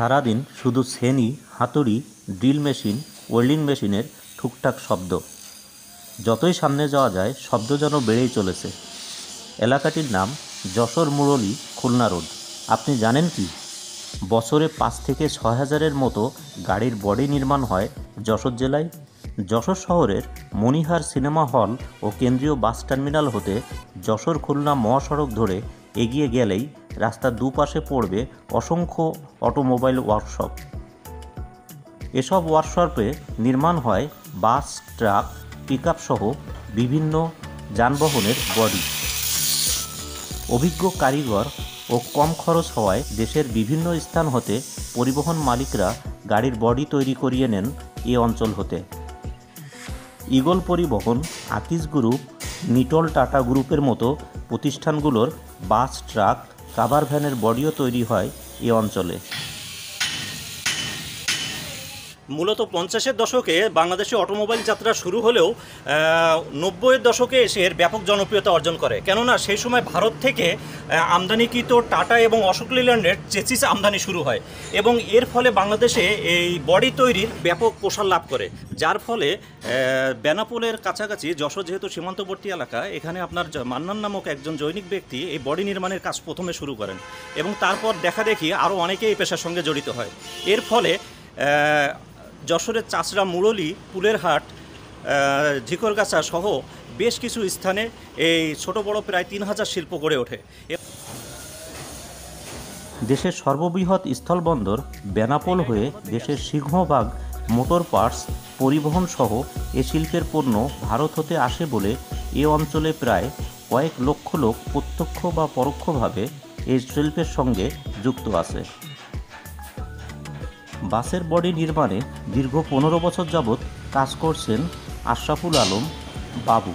সারাদিন শুধু ছেনি, হাতুড়ি, ড্রিল মেশিন, ওয়েল্ডিং মেশিনের ঠুকঠাক শব্দ। যতই সামনে যাওয়া যায় শব্দ যেন বেড়েই চলেছে। এলাকাটির নাম যশোর মুরলী, খুলনা রোড। আপনি জানেন কি, বছরে 5 থেকে 6 হাজারের মতো গাড়ির বডি নির্মাণ হয় যশোর জেলায়। যশোর শহরের মণিহার সিনেমা হল ও কেন্দ্রীয় বাস টার্মিনাল হতে যশোর খুলনা মহাসড়ক ধরে এগিয়ে গেলেই রাস্তার দুপাশে পড়বে অসংখ্য অটোমোবাইল ওয়ার্কশপ। এসব ওয়ার্কশপে নির্মাণ হয় বাস, ট্রাক, পিকআপ সহ বিভিন্ন যানবাহনের বডি। অভিজ্ঞ কারিগর ও কম খরচ হওয়ায় দেশের বিভিন্ন স্থান হতে পরিবহন মালিকরা গাড়ির বডি তৈরি করিয়ে নেন এ অঞ্চল হতে। ঈগল পরিবহন, আকিজ গ্রুপ, নিটল টাটা গ্রুপের মতো প্রতিষ্ঠানগুলোর বাস, ট্রাক, কাভার ভ্যানের বডিও তৈরি হয় এ অঞ্চলে। মূলত 50-এর দশকে বাংলাদেশে অটোমোবাইল যাত্রা শুরু হলেও 90-এর দশকে এসে এর ব্যাপক জনপ্রিয়তা অর্জন করে। কেননা সেই সময় ভারত থেকে আমদানিকৃত টাটা এবং অশোক লেল্যান্ডের চেসিস আমদানি শুরু হয় এবং এর ফলে বাংলাদেশে এই বডি তৈরির ব্যাপক প্রসার লাভ করে, যার ফলে বেনাপোলের কাছাকাছি যশোর যেহেতু সীমান্তবর্তী এলাকা, এখানে আপনার মান্নান নামক একজন জৈনিক ব্যক্তি এই বডি নির্মাণের কাজ প্রথমে শুরু করেন এবং তারপর দেখা দেখি আরও অনেকেই এই পেশার সঙ্গে জড়িত হয়। এর ফলে যশোরের চাষড়া, মুরলী, পুলেরহাট, ঝিকরগাছা সহ বেশ কিছু স্থানে এই ছোট বড় প্রায় 3000 শিল্প গড়ে ওঠে। দেশের সর্ববৃহৎ স্থলবন্দর বেনাপোল হয়ে দেশের সিংহভাগ মোটর পার্টস পরিবহন সহ এ শিল্পের পণ্য ভারত হতে আসে বলে এ অঞ্চলে প্রায় কয়েক লক্ষ লোক প্রত্যক্ষ বা পরোক্ষভাবে এই শিল্পের সঙ্গে যুক্ত আছে। বাসের বডি নির্মাণে দীর্ঘ 15 বছর যাবৎ কাজ করছেন আশরাফুল আলম বাবু।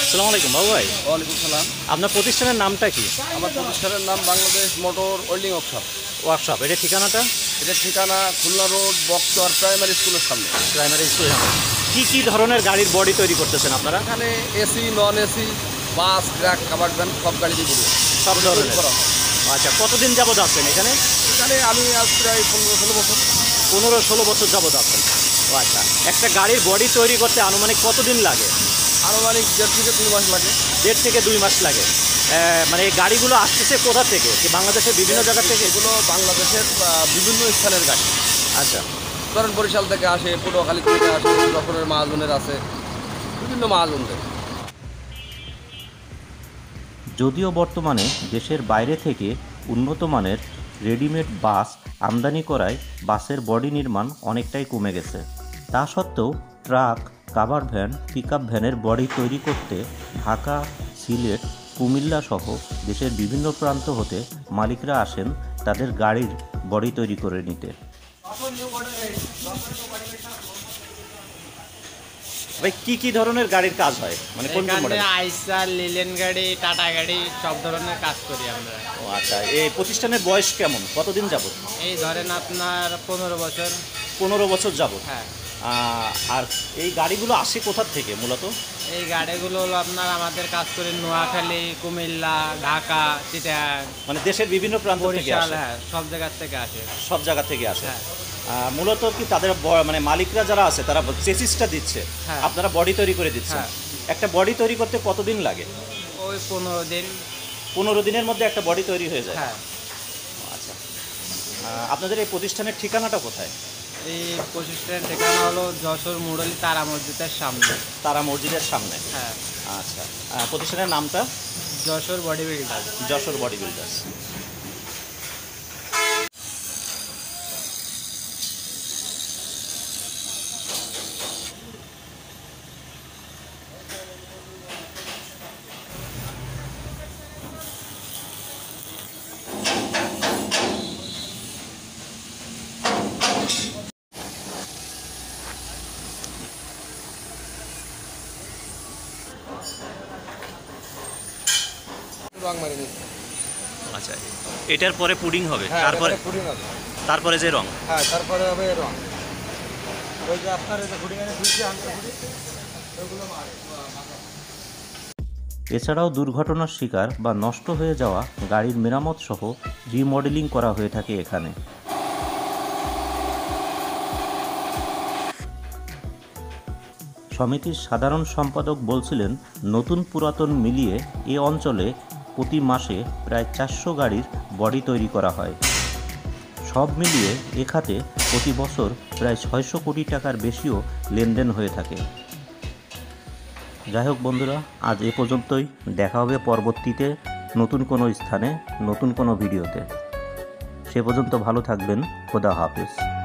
আসসালামু আলাইকুম বাবু ভাই। ওয়ালাইকুম সালাম। আপনার প্রতিষ্ঠানের নামটা কি? আমার প্রতিষ্ঠানের নাম বাংলাদেশ মোটর ওয়েল্ডিং ওয়ার্কশপ। এটা ঠিকানাটা? এটা ঠিকানা খুলনা রোড, বক্সর প্রাইমারি স্কুলের সামনে। Primary school. কি ধরনের গাড়ির বডি তৈরি করতেছেন আপনারা? এখানে এসি, নন এসি, বাস, ট্রাক, কাভার ভ্যান সব গাড়ি দিয়ে সব ধরনের করা হয়। আচ্ছা, কতদিন যাবত আছেন এখানে? এখানে আমি আজ প্রায় 15-16 বছর। 15-16 বছর যাবত আছেন। ও আচ্ছা, একটা গাড়ির বডি তৈরি করতে আনুমানিক কতদিন লাগে? আনুমানিক 1.5 থেকে 2 মাস লাগে। 1.5 থেকে 2 মাস লাগে। মানে এই গাড়িগুলো আসতেছে কোথা থেকে? কি বাংলাদেশের বিভিন্ন জায়গা থেকে? এগুলো বাংলাদেশের বিভিন্ন স্থানের গাড়ি। আচ্ছা, ধরেন বরিশাল থেকে আসে, পটুয়াখালী থেকে আসে, যশোরের মাহাজনের আছে, বিভিন্ন মাহাজনদের। যদিও বর্তমানে দেশের বাইরে থেকে উন্নত মানের রেডিমেড বাস আমদানি করায় বাসের বডি নির্মাণ অনেকটাই কমে গেছে। তা সত্ত্বেও ট্রাক, কাভার ভ্যান, পিকআপ ভ্যানের বডি তৈরি করতে ঢাকা, সিলেট, কুমিল্লা সহ দেশের বিভিন্ন প্রান্ত হতে মালিকরা আসেন তাদের গাড়ির বডি তৈরি করে নিতে। ভাই কি ধরনের গাড়ির কাজ হয়? মানে কোন কোন মডেল? আইসার, লিলেন গাড়ি, টাটা গাড়ি সব ধরনের কাজ করি আমরা। ও আচ্ছা, এই প্রতিষ্ঠানের বয়স কেমন, কতদিন যাবত? এই ধরেন আপনার 15 বছর। 15 বছর যাবত। হ্যাঁ। আর এই গাড়িগুলো আসে কোথা থেকে মূলত? এই গাড়িগুলো হলো আপনার আমাদের কাজ করি নোয়াখালী, কুমিল্লা, ঢাকা, চিটাগাং, মানে দেশের বিভিন্ন প্রান্ত থেকে আসে? হ্যাঁ, সব জায়গা থেকে আসে। সব জায়গা থেকে আসে। হ্যাঁ। মূলত কি তাদের মানে মালিকরা যারা আছে তারা চেসিসটা দিচ্ছে, হ্যাঁ। আপনারা বডি তৈরি করে দিচ্ছেন? হ্যাঁ। একটা বডি তৈরি করতে কতদিন লাগে? ওই 15 দিন। 15 দিনের মধ্যে একটা বডি তৈরি হয়ে যায়? হ্যাঁ। আচ্ছা, আপনাদের এই প্রতিষ্ঠানের ঠিকানাটা কোথায়? এই প্রতিষ্ঠানের ঠিকানা হলো যশোর মুরলী তারা মসজিদের সামনে। তারা মসজিদের সামনে? হ্যাঁ। আচ্ছা, প্রতিষ্ঠানের নামটা? Jessore body builder. Jessore body builders. রং মারি নিচ্ছি। আচ্ছা, এটার পরে পুডিং হবে? হ্যাঁ, তারপরে পুডিং হবে। তারপরে যে রং? হ্যাঁ, তারপরে হবে রং। ওই যে আপনার পুডিং এনে ধুইছে, আমি ওইগুলো মারে। এছাড়াও দুর্ঘটনার শিকার বা নষ্ট হয়ে যাওয়া গাড়ির মেরামত সহ রিমডেলিং করা হয়ে থাকে এখানে। সমিতির সাধারণ সম্পাদক বলছিলেন, নতুন পুরাতন মিলিয়ে এ অঞ্চলে প্রতি মাসে প্রায় 400 গাড়ির বডি তৈরি করা হয়। সব মিলিয়ে এ খাতে প্রতি বছর প্রায় 600 কোটি টাকার বেশিও লেনদেন হয়ে থাকে। যাই হোক বন্ধুরা, আজ এ পর্যন্তই। দেখা হবে পরবর্তীতে নতুন কোনো স্থানে নতুন কোনো ভিডিওতে। সে পর্যন্ত ভালো থাকবেন। খোদা হাফেজ।